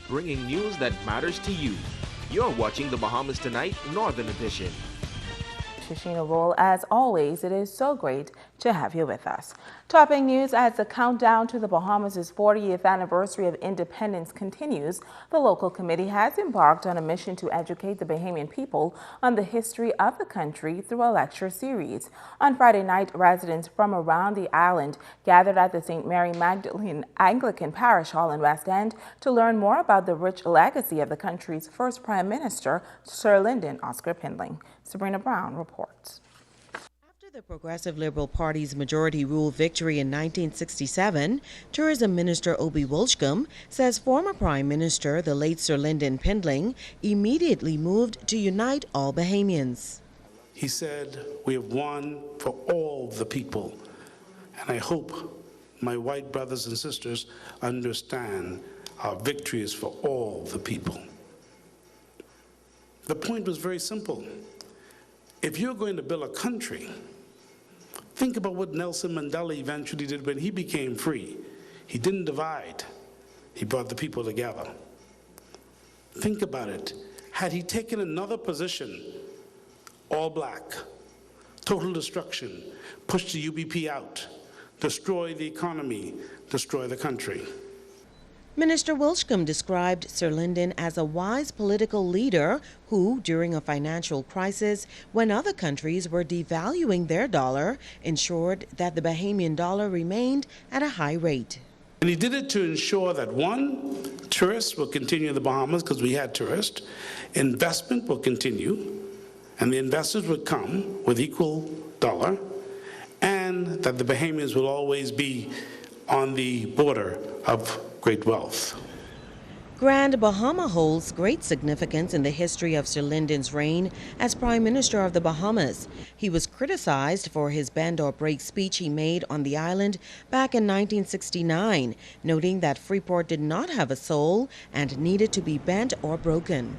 bringing news that matters to you. You're watching the Bahamas Tonight Northern Edition. Shishina Roll, as always, it is so great to have you with us. Topping news as the countdown to the Bahamas' 40th anniversary of independence continues, the local committee has embarked on a mission to educate the Bahamian people on the history of the country through a lecture series. On Friday night, residents from around the island gathered at the St. Mary Magdalene Anglican Parish Hall in West End to learn more about the rich legacy of the country's first Prime Minister, Sir Lyndon Oscar Pindling. Sabrina Brown reports. After the Progressive Liberal Party's majority rule victory in 1967, Tourism Minister Obi Wolshcombe says former Prime Minister, the late Sir Lyndon Pindling, immediately moved to unite all Bahamians. He said, "We have won for all the people." And I hope my white brothers and sisters understand our victory is for all the people. The point was very simple. If you're going to build a country, think about what Nelson Mandela eventually did when he became free. He didn't divide. He brought the people together. Think about it. Had he taken another position, all black, total destruction, push the UBP out, destroy the economy, destroy the country. Minister Wolshcombe described Sir Lyndon as a wise political leader who, during a financial crisis when other countries were devaluing their dollar, ensured that the Bahamian dollar remained at a high rate. And he did it to ensure that, one, tourists will continue in the Bahamas because we had tourists, investment will continue, and the investors would come with equal dollar, and that the Bahamians will always be on the border of great wealth. Grand Bahama holds great significance in the history of Sir Lyndon's reign as Prime Minister of the Bahamas. He was criticized for his bend or break speech he made on the island back in 1969, noting that Freeport did not have a soul and needed to be bent or broken.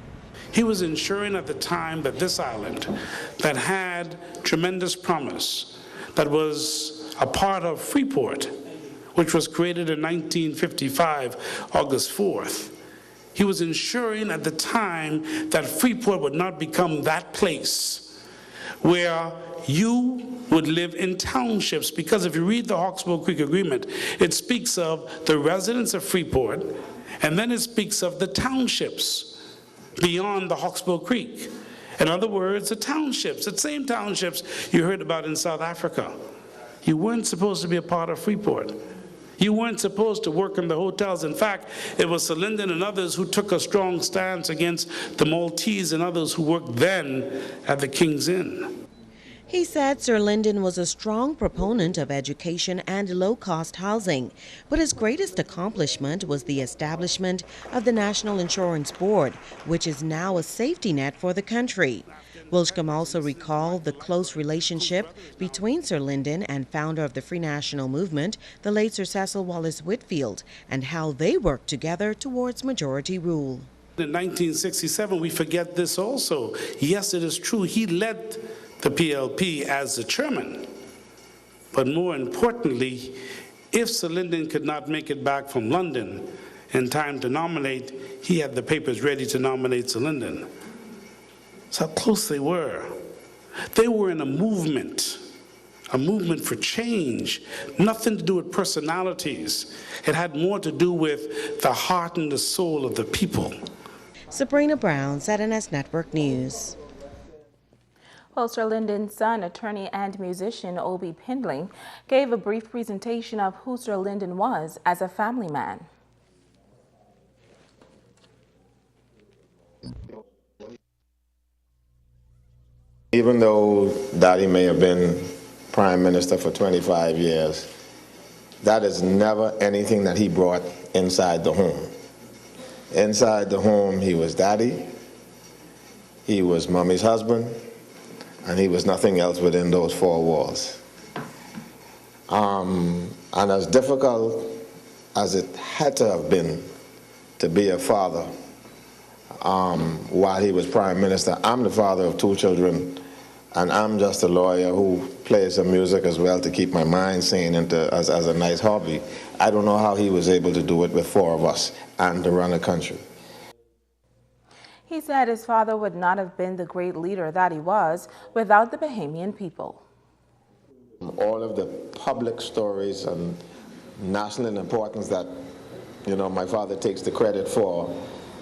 He was ensuring at the time that this island, that had tremendous promise, that was a part of Freeport, which was created in 1955, August 4th. He was ensuring at the time that Freeport would not become that place where you would live in townships, because if you read the Hawksbill Creek Agreement, it speaks of the residents of Freeport, and then it speaks of the townships beyond the Hawksbill Creek. In other words, the townships, the same townships you heard about in South Africa. You weren't supposed to be a part of Freeport. You weren't supposed to work in the hotels. In fact, it was Sir Lyndon and others who took a strong stance against the Maltese and others who worked then at the King's Inn. He said Sir Lyndon was a strong proponent of education and low-cost housing, but his greatest accomplishment was the establishment of the National Insurance Board, which is now a safety net for the country. Wolshcombe also recalled the close relationship between Sir Lyndon and founder of the Free National Movement, the late Sir Cecil Wallace Whitfield, and how they worked together towards majority rule. In 1967, we forget this also. Yes, it is true, he led the PLP as the chairman. But more importantly, if Sir Lyndon could not make it back from London in time to nominate, he had the papers ready to nominate Sir Lyndon. So how close they were. They were in a movement for change, nothing to do with personalities. It had more to do with the heart and the soul of the people. Sabrina Brown, ZNS Network News. Well, Sir Lyndon's son, attorney and musician Obi Pindling, gave a brief presentation of who Sir Lyndon was as a family man. Even though Daddy may have been Prime Minister for 25 years, that is never anything that he brought inside the home. Inside the home, he was Daddy, he was Mommy's husband, and he was nothing else within those four walls. And as difficult as it had to have been to be a father while he was Prime Minister, I'm the father of two children, and I'm just a lawyer who plays some music as well to keep my mind sane and as a nice hobby. I don't know how he was able to do it with four of us and to run a country. He said his father would not have been the great leader that he was without the Bahamian people. All of the public stories and national importance that, my father takes the credit for,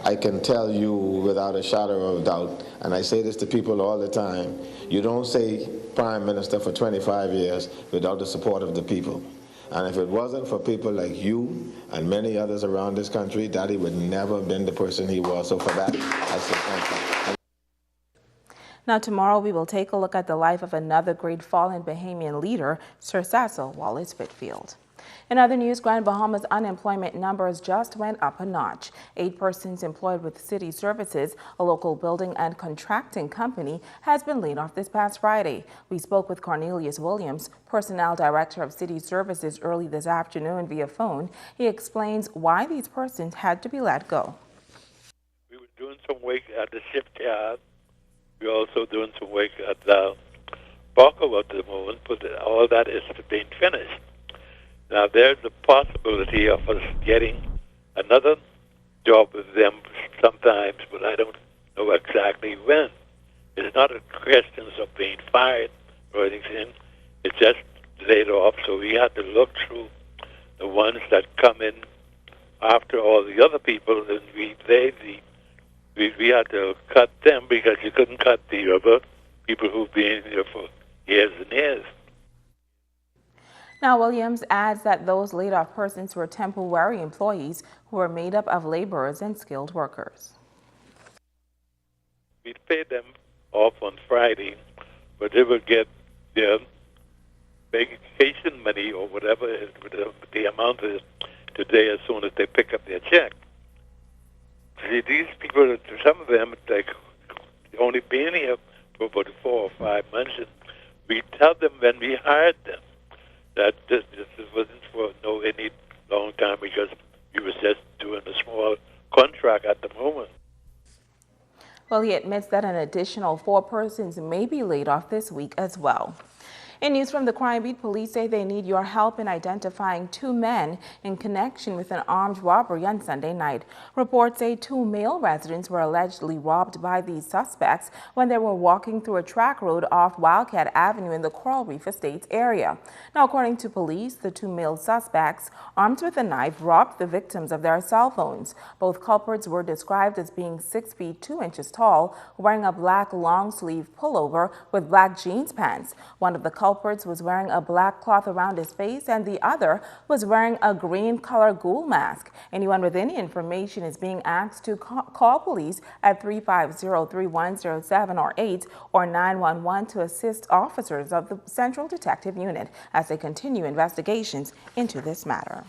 I can tell you without a shadow of doubt, and I say this to people all the time, you don't say Prime Minister for 25 years without the support of the people. And if it wasn't for people like you and many others around this country, Daddy would never have been the person he was. So for that, I say thank you. Now tomorrow we will take a look at the life of another great fallen Bahamian leader, Sir Cecil Wallace Whitfield. In other news, Grand Bahama's unemployment numbers just went up a notch. 8 persons employed with City Services, a local building and contracting company, has been laid off this past Friday. We spoke with Cornelius Williams, Personnel Director of City Services, early this afternoon via phone. He explains why these persons had to be let go. We were doing some work at the shipyard. We're also doing some work at the Barco at the moment, but all that is being finished. Now, there's a possibility of us getting another job with them sometimes, but I don't know exactly when. It's not a question of being fired or anything. It's just laid off, so we had to look through the ones that come in after all the other people, and we had to cut them because you couldn't cut the other people who've been here for years and years. Now, Williams adds that those laid-off persons were temporary employees who were made up of laborers and skilled workers. We paid them off on Friday, but they would get their vacation money or whatever the amount is today as soon as they pick up their check. See, these people, some of them, like, only been here for about 4 or 5 months, and we tell them when we hired them that this wasn't for any long time because we was just doing a small contract at the moment. Well, he admits that an additional 4 persons may be laid off this week as well. In news from the crime beat, police say they need your help in identifying 2 men in connection with an armed robbery on Sunday night. Reports say 2 male residents were allegedly robbed by these suspects when they were walking through a track road off Wildcat Avenue in the Coral Reef Estates area. Now, according to police, the 2 male suspects, armed with a knife, robbed the victims of their cell phones. Both culprits were described as being 6 feet 2 inches tall, wearing a black long-sleeve pullover with black jeans pants. One of the culprits was wearing a black cloth around his face, and the other was wearing a green color ghoul mask. Anyone with any information is being asked to call police at 350-3107 or 8 or 911 to assist officers of the Central Detective Unit as they continue investigations into this matter.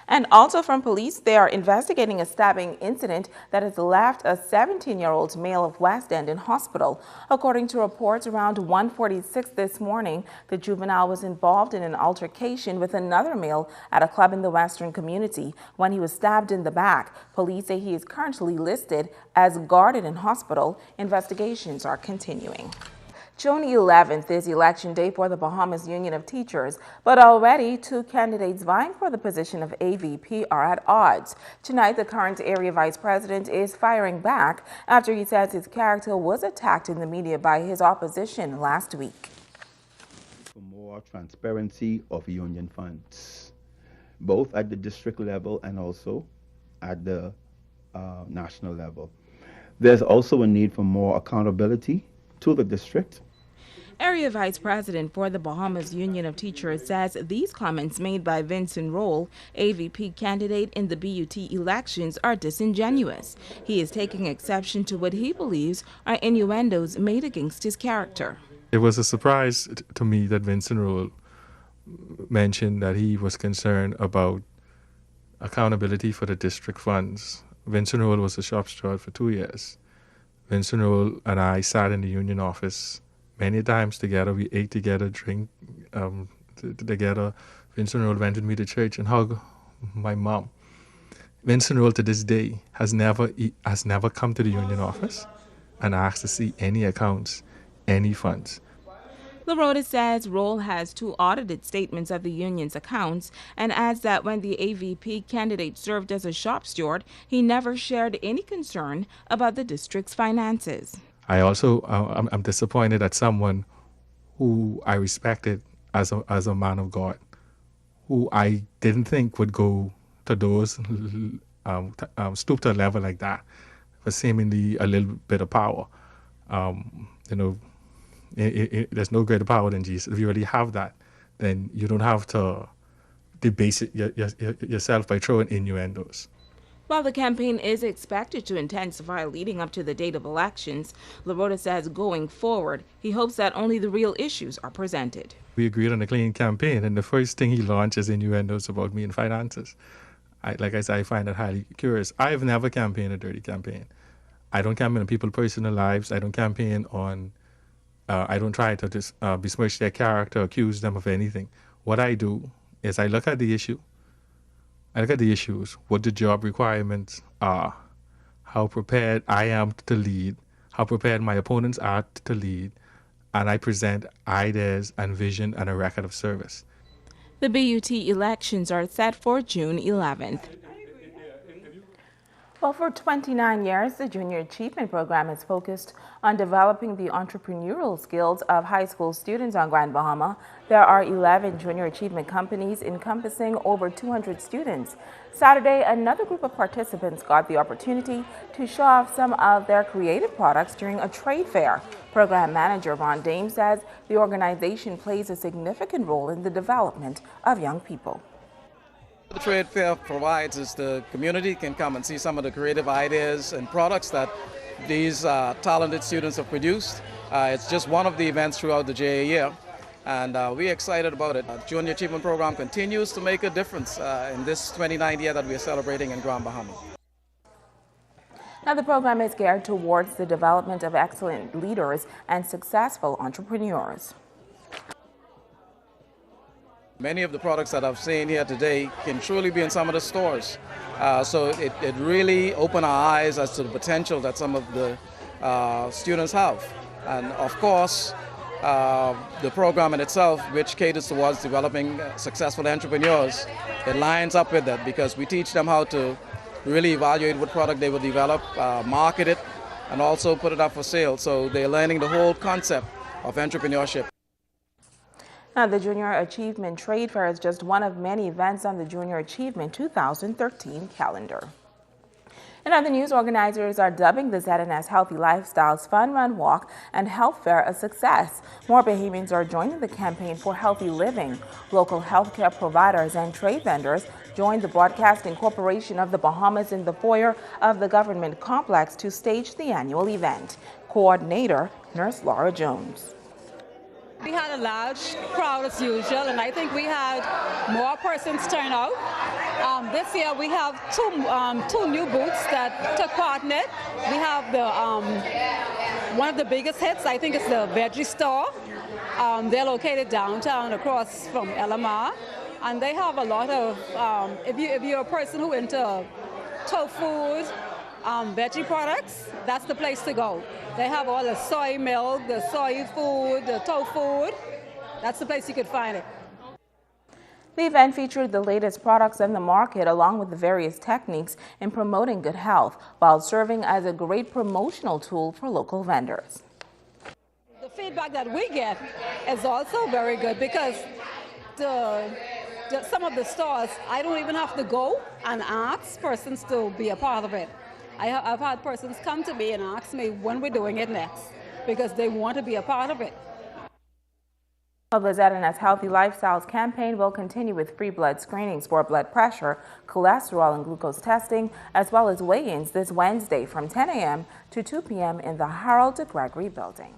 And also from police, they are investigating a stabbing incident that has left a 17-year-old male of West End in hospital. According to reports, around 1:46 this morning, the juvenile was involved in an altercation with another male at a club in the Western community when he was stabbed in the back. Police say he is currently listed as guarded in hospital. Investigations are continuing. June 11th is election day for the Bahamas Union of Teachers, but already 2 candidates vying for the position of AVP are at odds. Tonight, the current area vice president is firing back after he says his character was attacked in the media by his opposition last week. For more transparency of union funds, both at the district level and also at the national level. There's also a need for more accountability to the district. Area Vice President for the Bahamas Union of Teachers says these comments made by Vincent Roll, AVP candidate in the BUT elections, are disingenuous. He is taking exception to what he believes are innuendos made against his character. It was a surprise to me that Vincent Roll mentioned that he was concerned about accountability for the district funds. Vincent Roll was a shop steward for 2 years. Vincent Roll and I sat in the union office many times together. We ate together, drank together. Vincent Roll went with me to church and hugged my mom. Vincent Roll to this day has never come to the union office and asked to see any accounts, any funds. LaRota says Roll has two audited statements of the union's accounts and adds that when the AVP candidate served as a shop steward, he never shared any concern about the district's finances. I also, I'm disappointed that someone who I respected as a man of God, who I didn't think would go to those, stoop to a level like that, for seemingly a little bit of power. There's no greater power than Jesus. If you already have that, then you don't have to debase it yourself by throwing innuendos. While the campaign is expected to intensify leading up to the date of elections, LaRota says going forward, he hopes that only the real issues are presented. We agreed on a clean campaign, and the first thing he launched is innuendos about me and finances. Like I said, I find that highly curious. I have never campaigned a dirty campaign. I don't campaign on people's personal lives. I don't campaign on, I don't try to besmirch their character, accuse them of anything. What I do is I look at the issue. I look at the issues, what the job requirements are, how prepared I am to lead, how prepared my opponents are to lead, and I present ideas and vision and a record of service. The BUT elections are set for June 11th. Well, for 29 years, the Junior Achievement Program is focused on developing the entrepreneurial skills of high school students on Grand Bahama. There are 11 Junior Achievement companies encompassing over 200 students. Saturday, another group of participants got the opportunity to show off some of their creative products during a trade fair. Program manager Ron Dame says the organization plays a significant role in the development of young people. The trade fair provides is the community can come and see some of the creative ideas and products that these talented students have produced. It's just one of the events throughout the JA year, and we're excited about it. The Junior Achievement Program continues to make a difference in this 29th year that we're celebrating in Grand Bahama. Now, the program is geared towards the development of excellent leaders and successful entrepreneurs. Many of the products that I've seen here today can truly be in some of the stores. So it really opened our eyes as to the potential that some of the students have. And of course, the program in itself, which caters towards developing successful entrepreneurs, it lines up with that because we teach them how to really evaluate what product they will develop, market it, and also put it up for sale. So they're learning the whole concept of entrepreneurship. Now, the Junior Achievement Trade Fair is just one of many events on the Junior Achievement 2013 calendar. In other news, organizers are dubbing the ZNS Healthy Lifestyles Fun Run Walk and Health Fair a success. More Bahamians are joining the campaign for healthy living. Local healthcare providers and trade vendors joined the Broadcasting Corporation of the Bahamas in the foyer of the government complex to stage the annual event. Coordinator, Nurse Laura Jones. We had a large crowd as usual, and I think we had more persons turn out. This year we have two new booths that took part in it. We have the one of the biggest hits, I think, is the Veggie Store. They're located downtown across from LMR, and they have a lot of, if you're a person who into tofu, veggie products, that's the place to go. They have all the soy milk, the soy food, the tofu. That's the place you could find it. The event featured the latest products in the market along with the various techniques in promoting good health while serving as a great promotional tool for local vendors. The feedback that we get is also very good because some of the stores, I don't even have to go and ask persons to be a part of it. I've had persons come to me and ask me when we're doing it next because they want to be a part of it. The ZNS Healthy Lifestyles campaign will continue with free blood screenings for blood pressure, cholesterol, and glucose testing, as well as weigh-ins this Wednesday from 10 a.m. to 2 p.m. in the Harold de Gregory building.